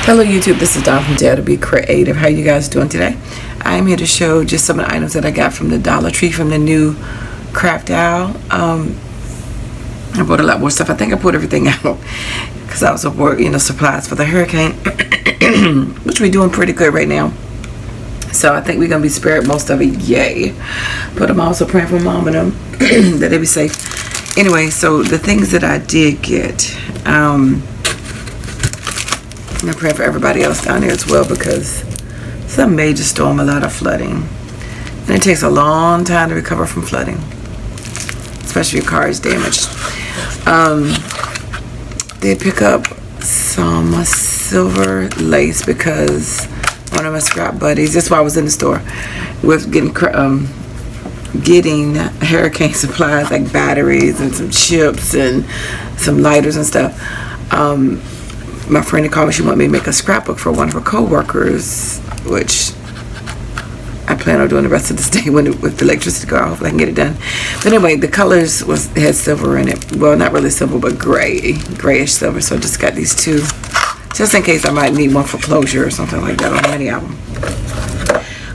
Hello YouTube, this is Dawn from DaretoBeCreative. How you guys doing today? I'm here to show just some of the items that I got from the Dollar Tree from the new craft owl. I bought a lot more stuff. I think I put everything out because I was at supplies for the hurricane, which we're doing pretty good right now. So I think we're gonna be spared most of it. Yay! But I'm also praying for Mom and them that they be safe. Anyway, so the things that I did get. I'm praying for everybody else down there as well because it's a major storm, a lot of flooding. And it takes a long time to recover from flooding, especially if your car is damaged. They pick up some silver lace because one of my scrap buddies, that's why I was in the store, with getting hurricane supplies like batteries and some chips and some lighters and stuff. My friend had called me. She wanted me to make a scrapbook for one of her co-workers, which I plan on doing the rest of this day with the electricity go off. Hopefully I can get it done. But anyway, the colors had silver in it. Well, not really silver, but grayish silver. So I just got these two, just in case I might need one for closure or something like that on any album.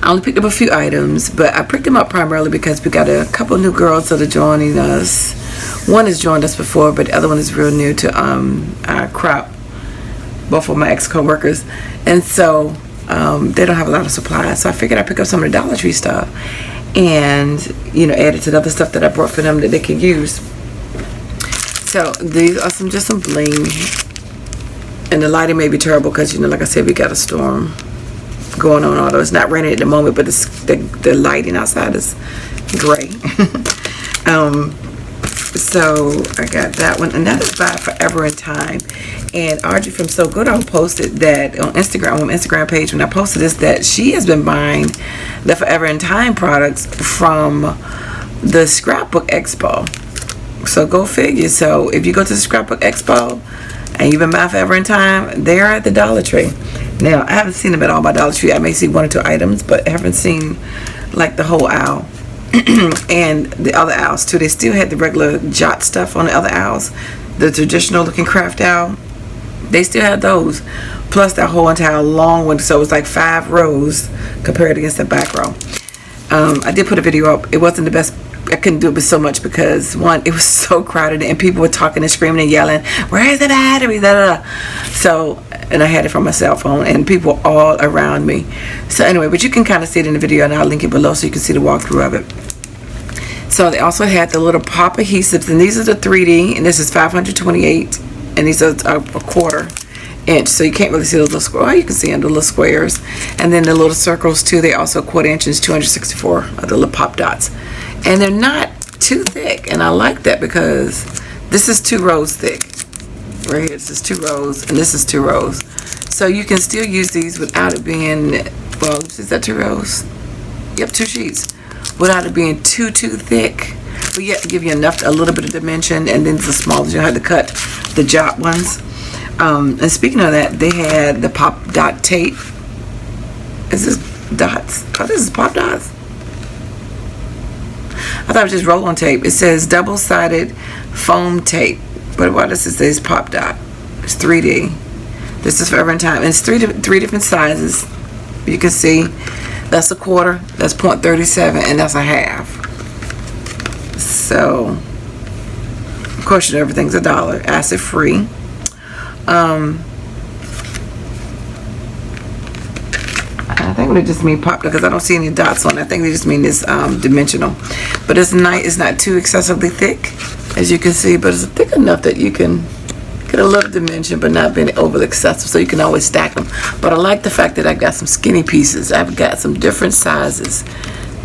I only picked up a few items, but I picked them up primarily because we got a couple new girls that are joining us. One has joined us before, but the other one is real new to our crop. Both of my ex-co-workers, and so they don't have a lot of supplies, so I figured I'd pick up some of the Dollar Tree stuff and add it to the other stuff that I brought for them that they can use. So these are just some bling, and the lighting may be terrible because like I said, we got a storm going on, although it's not raining at the moment, but the lighting outside is gray. So I got that one, and that is by Forever in Time. And Audrey from So Good posted that on Instagram, on my Instagram page, when I posted this, that she has been buying the Forever in Time products from the Scrapbook Expo. So go figure. So if you go to the Scrapbook Expo and you've been buying Forever in Time, they're at the Dollar Tree. Now I haven't seen them at all by Dollar Tree. I may see one or two items, but I haven't seen like the whole owl. And the other owls too. They still had the regular jot stuff on the other owls, the traditional looking craft owl. They still had those, plus that whole entire long one. So it was like 5 rows compared against the back row. I did put a video up. It wasn't the best. I couldn't do it so much because one, it was so crowded and people were talking and screaming and yelling, "Where's the battery?" Da, da, da. So, and I had it from my cell phone and people were all around me. So anyway, but you can kind of see it in the video, and I'll link it below so you can see the walkthrough of it. So they also had the little pop adhesives, and these are the 3D, and this is 528, and these are a 1/4 inch, so you can't really see those little squares. Well, you can see them, the little squares, and then the little circles too. They also 1/4 inch and 264 of the little pop dots, and they're not too thick, and I like that because this is 2 rows thick. Right here, this is 2 rows, and this is 2 rows, so you can still use these without it being, well, is that 2 rows? Yep, 2 sheets. Without it being too thick, but yet to give you a little bit of dimension, and then the small, you had to cut the jot ones. And speaking of that, they had the pop dot tape. Is this dots? Oh, this is pop dots. I thought it was just roll-on tape. It says double-sided foam tape, but what does it say? It's pop dot. It's 3D. This is Forever in Time, and it's three different sizes. You can see. That's a 1/4, that's 0.37, and that's a 1/2. So, of course, everything's $1, acid free. I think they just mean pop because I don't see any dots on it. I think they just mean this dimensional. But it's not too excessively thick, as you can see, but it's thick enough that you can get a little dimension, but not being overly excessive, so you can always stack them. But I like the fact that I got some skinny pieces. I've got some different sizes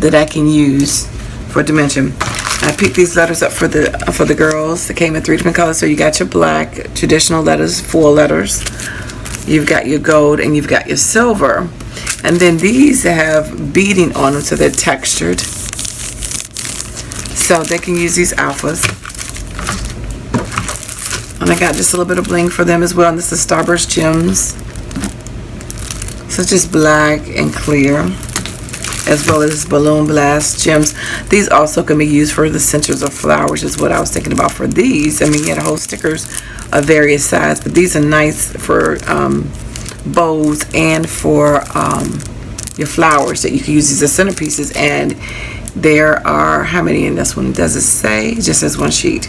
that I can use for dimension. I picked these letters up for the girls. They came in 3 different colors. So you got your black traditional letters, 4 letters. You've got your gold, and you've got your silver. And then these have beading on them, so they're textured. So they can use these alphas. And I got just a little bit of bling for them as well. And this is Starburst Gems. So it's just black and clear, as well as Balloon Blast Gems. These also can be used for the centers of flowers, is what I was thinking about for these. I mean, you had whole stickers of various sizes, but these are nice for bowls and for your flowers that you can use as centerpieces. And there are, how many in this one? Does it say? It just says one sheet.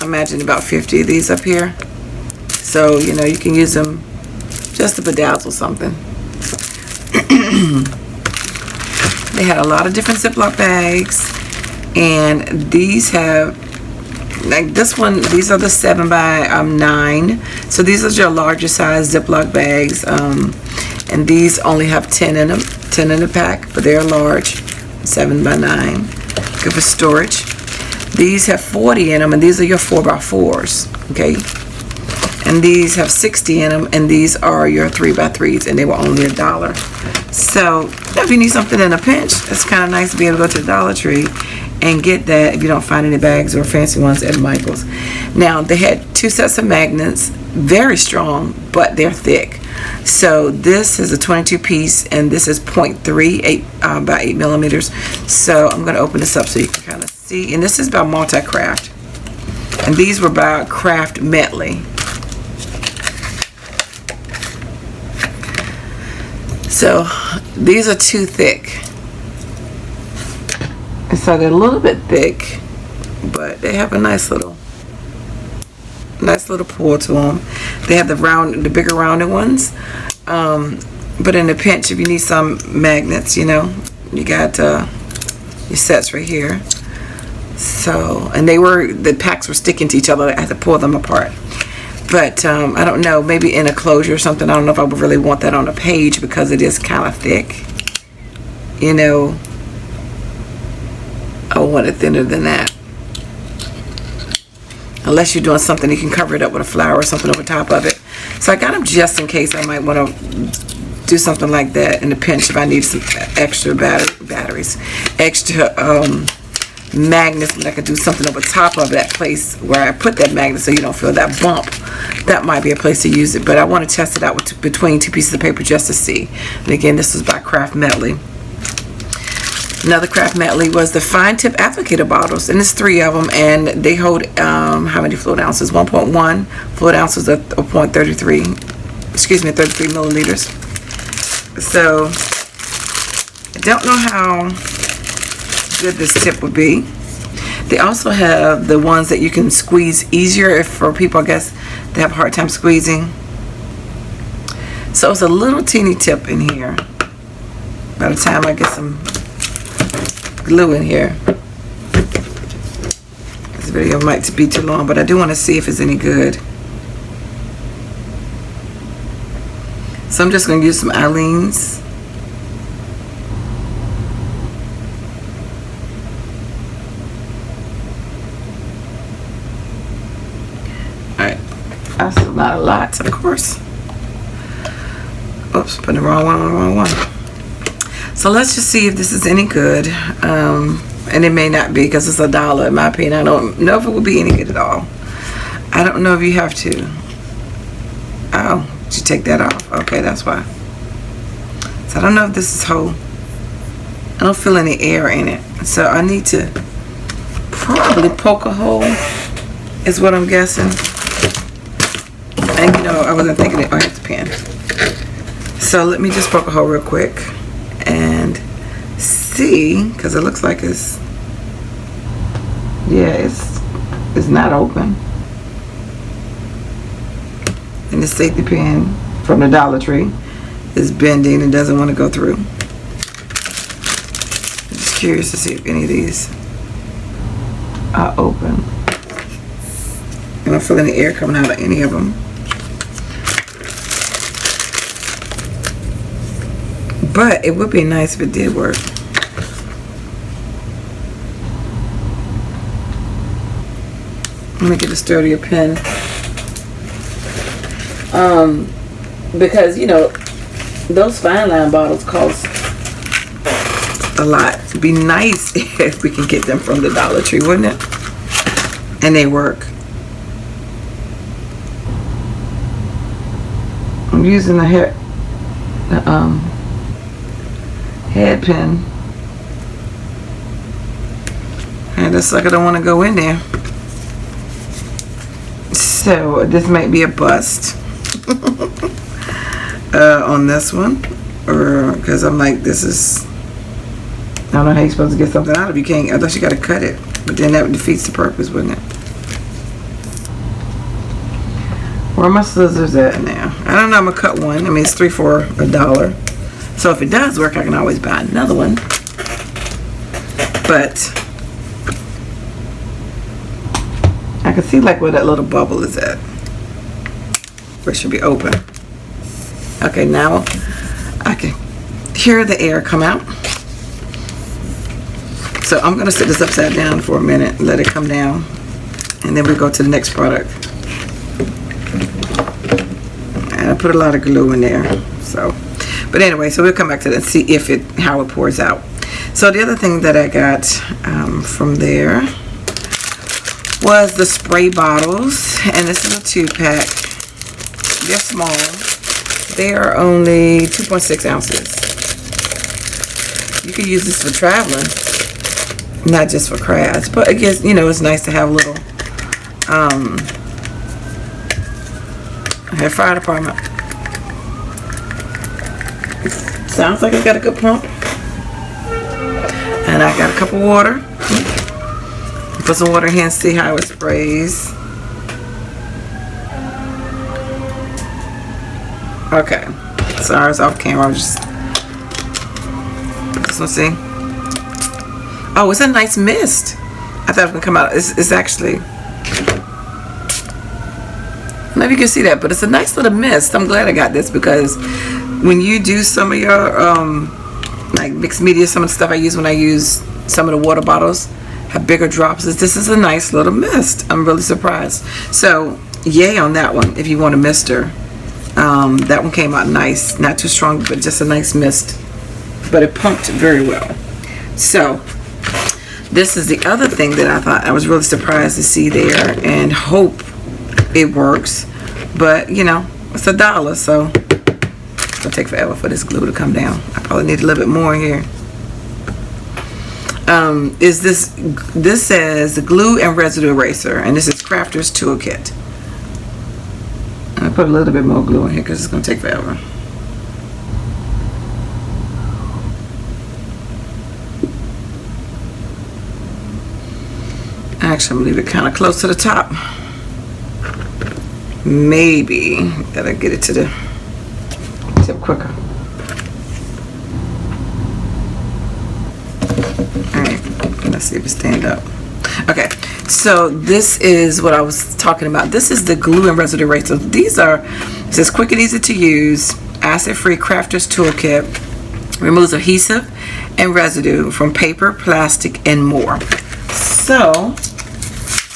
Imagine about 50 of these up here. So, you know, you can use them just to bedazzle something. They had a lot of different Ziploc bags, and these have, like this one, these are the 7 by 9. So these are your larger size Ziploc bags, and these only have 10 in them, 10 in the pack, but they're large, 7 by 9, good for storage. These have 40 in them, and these are your 4 by 4s, okay? And these have 60 in them, and these are your 3 by 3s, and they were only $1. So if you need something in a pinch, it's kind of nice to be able to go to the Dollar Tree and get that if you don't find any bags or fancy ones at Michael's. Now, they had 2 sets of magnets, very strong, but they're thick. So this is a 22 piece, and this is 0.3 by 8 millimeters. So I'm going to open this up so you can kind of see. And this is by Multi-Craft, and these were by CraftMedley. So these are too thick. And so they're a little bit thick, but they have a nice little pull to them. They have the bigger rounded ones. But in a pinch, if you need some magnets, you know, you got your sets right here. So, and the packs were sticking to each other. I had to pull them apart. But I don't know, maybe in a closure or something. I don't know if I would really want that on a page because it is kind of thick. You know, I would want it thinner than that. Unless you're doing something, you can cover it up with a flower or something over top of it. So I got them just in case I might want to do something like that in a pinch if I need some extra batteries, extra magnets, and I could do something over top of that place where I put that magnet so you don't feel that bump. That might be a place to use it, but I want to test it out with between 2 pieces of paper just to see. And again, this was by CraftMedley. Another CraftMedley was the fine tip applicator bottles, and it's 3 of them, and they hold how many fluid ounces? 1.1 fluid ounces of 0.33, excuse me, 33 milliliters. So I don't know how good this tip would be. They also have the ones that you can squeeze easier if for people, I guess, that have a hard time squeezing. So it's a little teeny tip in here. By the time I get some glue in here, this video might be too long, but I do want to see if it's any good. So I'm just going to use some Eileen's. Alright, that's not a lot, of course. Oops, putting the wrong one on the wrong one. So let's just see if this is any good. And it may not be because it's $1 in my opinion. I don't know if it would be any good at all. I don't know if you have to. Oh, did you take that off? Okay, that's why. So I don't know if this is whole. I don't feel any air in it. So I need to probably poke a hole is what I'm guessing. And you know, I wasn't thinking it. Oh, here's the pen. So let me just poke a hole real quick and see, because it looks like it's, yeah, it's not open. And the safety pin from the Dollar Tree is bending and doesn't want to go through. I'm just curious to see if any of these are open. I don't feel any air coming out of any of them. But it would be nice if it did work. Let me get a sturdier pen. Because, you know, those fine line bottles cost a lot. It'd be nice if we could get them from the Dollar Tree, wouldn't it? And they work. I'm using the head pin, and this sucker don't want to go in there. So this might be a bust. on this one, or because I'm like, this is, I don't know how you're supposed to get something out of it. You can't, unless you got to cut it, but then that defeats the purpose, wouldn't it? Where are my scissors at now? I don't know. I'm gonna cut one. I mean, it's 3 for $1, so if it does work, I can always buy another one. But I can see like where that little bubble is at. Where it should be open. Okay, now I can hear the air come out. So I'm gonna set this upside down for a minute, let it come down, and then we go to the next product. And I put a lot of glue in there. So, but anyway, so we'll come back to that and see if how it pours out. So the other thing that I got from there was the spray bottles, and this is a 2-pack. They're small. They are only 2.6 ounces. You can use this for traveling, not just for crafts. But I guess, you know, it's nice to have a little. I have fire department. Sounds like it's got a good pump. And I got a cup of water. Put some water here and see how it sprays. Okay. Sorry, it's off camera. I'm just. This one, see? Oh, it's a nice mist. I thought it was gonna come out. It's actually. I don't know if you can see that, but it's a nice little mist. I'm glad I got this because when you do some of your like mixed media, some of the stuff I use when I use some of the water bottles have bigger drops. This is a nice little mist. I'm really surprised. So yay on that one if you want a mister. That one came out nice, not too strong, but just a nice mist, but it pumped very well. So this is the other thing that I thought I was really surprised to see there, and hope it works, but you know, it's $1, so it'll take forever for this glue to come down. I probably need a little bit more here. This says glue and residue eraser, and this is Crafter's Toolkit. I put a little bit more glue in here because it's going to take forever. Actually, I'm going to leave it kind of close to the top. Maybe that'll get it to the tip quicker. Alright, let's see if it stands up. Okay, so this is what I was talking about. This is the glue and residue eraser. These are, it says quick and easy to use, acid-free Crafter's Toolkit, removes adhesive and residue from paper, plastic, and more. So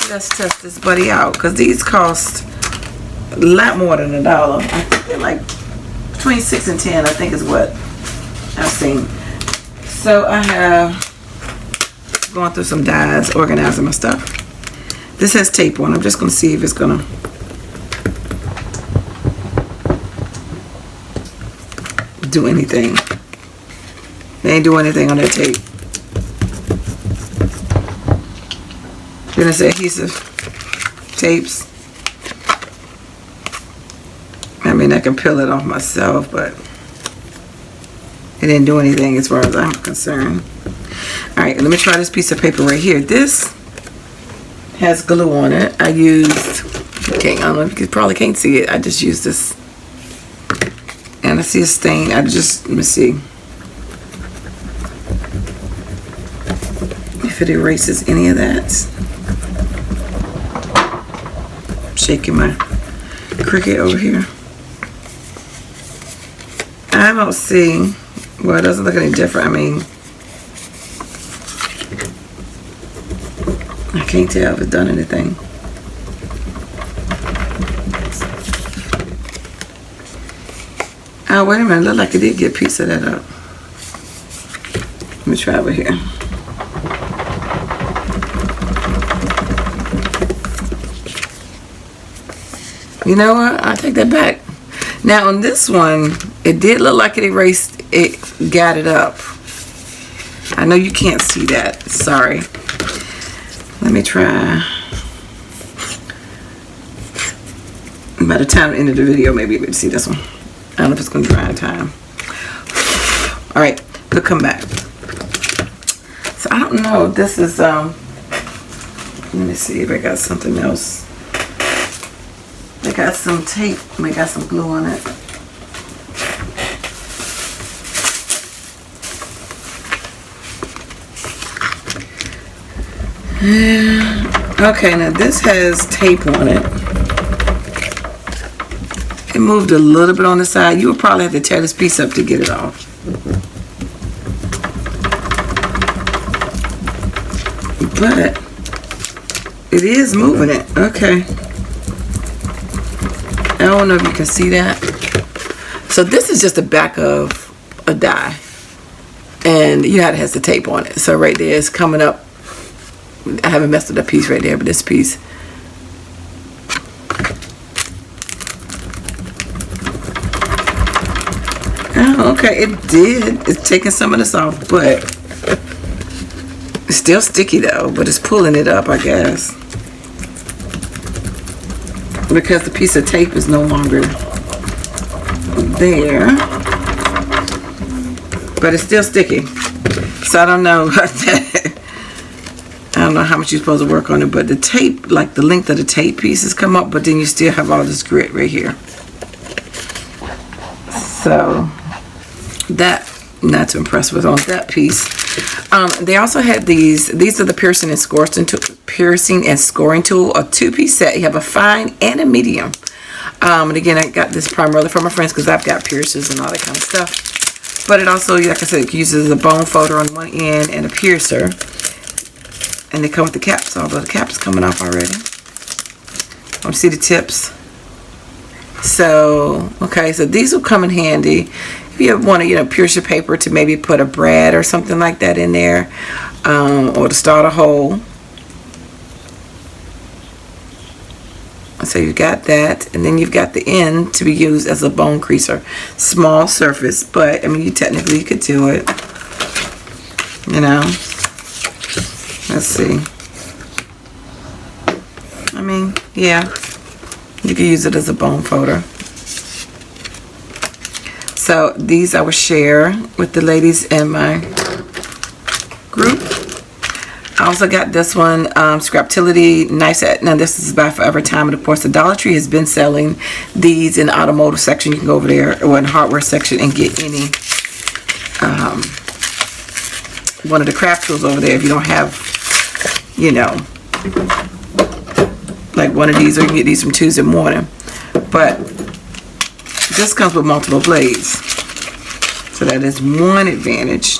let's test this buddy out, because these cost a lot more than $1. I think they're like between 6 and 10, I think is what I've seen. So I have going through some dies, organizing my stuff. This has tape on. I'm just going to see if it's going to do anything. They ain't doing anything on that tape. Then it's adhesive tapes. I mean, I can peel it off myself, but it didn't do anything as far as I'm concerned. Alright, let me try this piece of paper right here. This has glue on it. I used, I don't know if you probably can't see it. I just used this. And I see a stain. Let me see if it erases any of that. I'm shaking my Cricut over here. I don't see, well, it doesn't look any different. I mean, I can't tell if it's done anything. Oh, wait a minute. Look like it did get a piece of that up. Let me try over here. You know what? I'll take that back. Now on this one, it did look like it erased, it got it up. I know you can't see that. Sorry. Let me try By the time the end of the video, maybe you'll be able to see this one. I don't know if it's going to dry in time. All right, we'll come back. So I don't know. This is let me see if I got something else. I got some tape. I got some glue on it. Okay, now this has tape on it. It moved a little bit on the side. You would probably have to tear this piece up to get it off. But it is moving it. Okay. I don't know if you can see that. So this is just the back of a die. And you know it has the tape on it. So right there it's coming up. I haven't messed with that piece right there, but this piece. Oh, okay, it did. It's taking some of this off, but it's still sticky though, but it's pulling it up, I guess. Because the piece of tape is no longer there. But it's still sticky. So I don't know. I don't know how much you're supposed to work on it, but the tape, like the length of the tape pieces come up, but then you still have all this grit right here. So that, not too impressed with on that piece. They also had these are the piercing and scoring tool, a 2-piece set. You have a fine and a medium. And again, I got this primarily from my friends because I've got piercers and all that kind of stuff. But it also, like I said, it uses a bone folder on one end and a piercer. And they come with the caps, although the cap's coming off already. See the tips. So, okay, so these will come in handy if you want to, pierce your paper to maybe put a brad or something like that in there, or to start a hole. So you got that, and then you've got the end to be used as a bone creaser. Small surface, but I mean, you technically could do it. Let's see. I mean, yeah, you can use it as a bone folder. So these I will share with the ladies in my group. I also got this one, Scraptility knife set. Now this is by Forever Time, and of course the Dollar Tree has been selling these in the automotive section. You can go over there, or in the hardware section, and get any one of the craft tools over there if you don't have, like one of these, or you can get these from Tuesday morning. But this comes with multiple blades, so that is one advantage.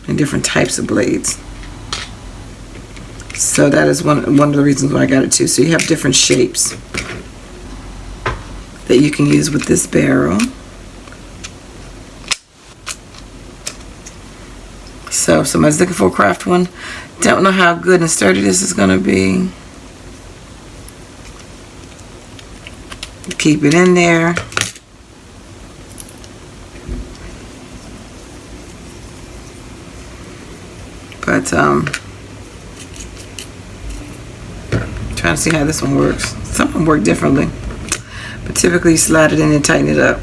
And different types of blades. So that is one of the reasons why I got it too. So you have different shapes that you can use with this barrel. So if somebody's looking for a craft one, don't know how good and sturdy this is going to be. Keep it in there. But trying to see how this one works. Some of them work differently, but typically you slide it in and tighten it up.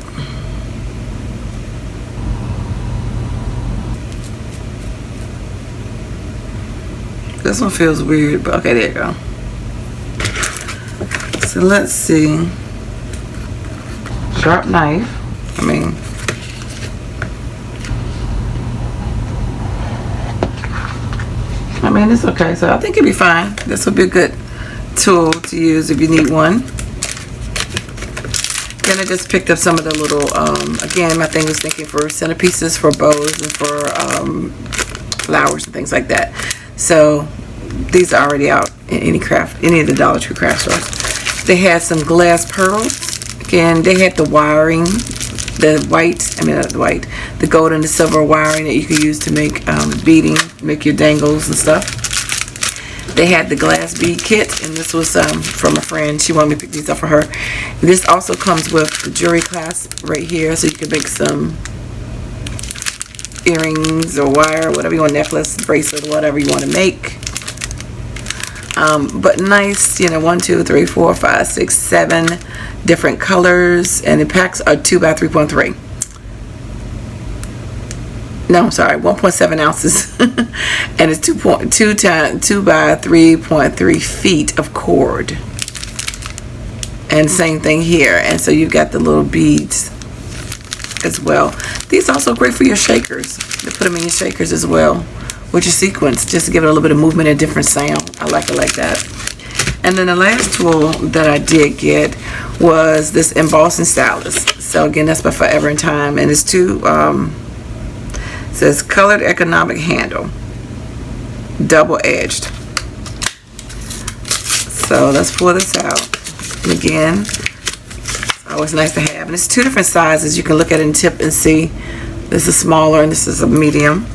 This one feels weird, but okay, there you go. So let's see. Sharp knife. I mean, it's okay. So I think it'll be fine. This will be a good tool to use if you need one. Then I just picked up some of the little, again, my thing was thinking for centerpieces, for bows, and for flowers and things like that. So these are already out in any of the Dollar Tree craft stores. They had some glass pearls. Again, they had the wiring, the gold and the silver wiring that you can use to make beading, make your dangles and stuff. They had the glass bead kit, and this was from a friend. She wanted me to pick these up for her. This also comes with the jewelry clasp right here, so you can make some earrings or wire, whatever you want, necklace, bracelet, whatever you want to make. But nice, you know, 1, 2, 3, 4, 5, 6, 7 different colors, and the packs are 2 by 3.3. No, I'm sorry, 1.7 ounces, and it's 2 by 3.3 feet of cord. And same thing here. And so you've got the little beads as well. These are also great for your shakers. You put them in your shakers as well with your sequins, just to give it a little bit of movement and different sound. I like it like that. And then the last tool that I did get was this embossing stylus. So again, that's by Forever and Time, and it's it says colored economic handle, double edged. So let's pull this out. And again, it's always nice to have, and it's 2 different sizes. You can look at it and tip and see. This is smaller and this is a medium.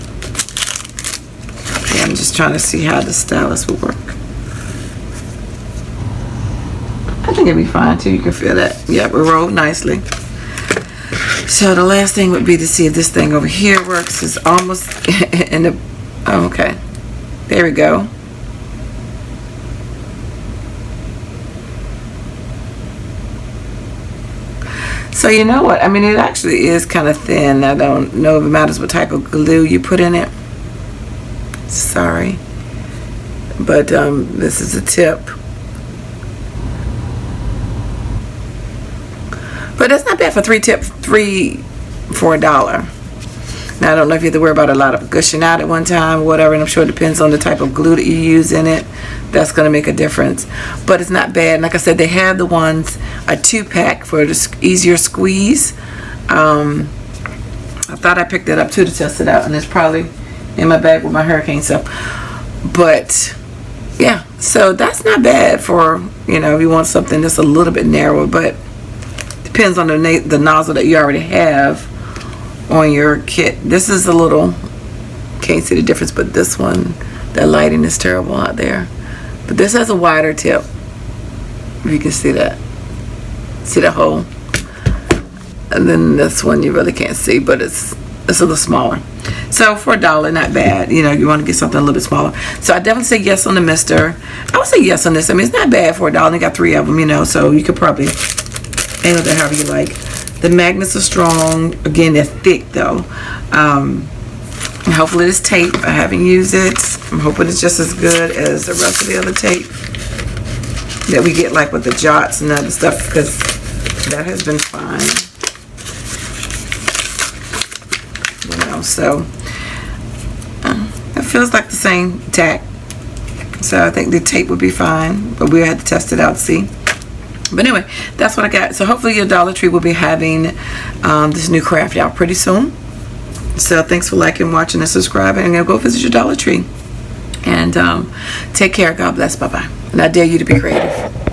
Okay, I'm just trying to see how the stylus will work. I think it'll be fine too. You can feel that. Yep, it rolled nicely. So the last thing would be to see if this thing over here works. It's almost in the, oh, okay, there we go. So you know what, I mean, it actually is kind of thin. I don't know if it matters what type of glue you put in it. Sorry, but this is a tip. But that's not bad for 3 for $1. Now I don't know if you have to worry about a lot of gushing out at one time or whatever, and I'm sure it depends on the type of glue that you use in it. That's going to make a difference, but it's not bad. Like I said, they have the ones, a 2-pack for the easier squeeze. I thought I picked it up too to test it out, and it's probably in my bag with my hurricane stuff. But yeah, so that's not bad for, you know, if you want something that's a little bit narrower, but depends on the nozzle that you already have on your kit. This is a little, can't see the difference, but this one, that lighting is terrible out there. But this has a wider tip, if you can see that. See the hole? And then this one you really can't see, but it's a little smaller. So for $1, not bad. You know, you want to get something a little bit smaller. So I definitely say yes on the mister. I would say yes on this. I mean, it's not bad for $1. They got 3 of them, you know, so you could probably handle that however you like. The magnets are strong. Again, they're thick though. Hopefully this tape, I haven't used it. I'm hoping it's just as good as the rest of the other tape that we get, like with the jots and other stuff, because that has been fine. You know, so it feels like the same tack. So I think the tape would be fine, but we had to test it out to see. But anyway, that's what I got. So hopefully your Dollar Tree will be having this new craft out pretty soon. So thanks for liking, watching, and subscribing. And go visit your Dollar Tree. And take care. God bless. Bye-bye. And I dare you to be creative.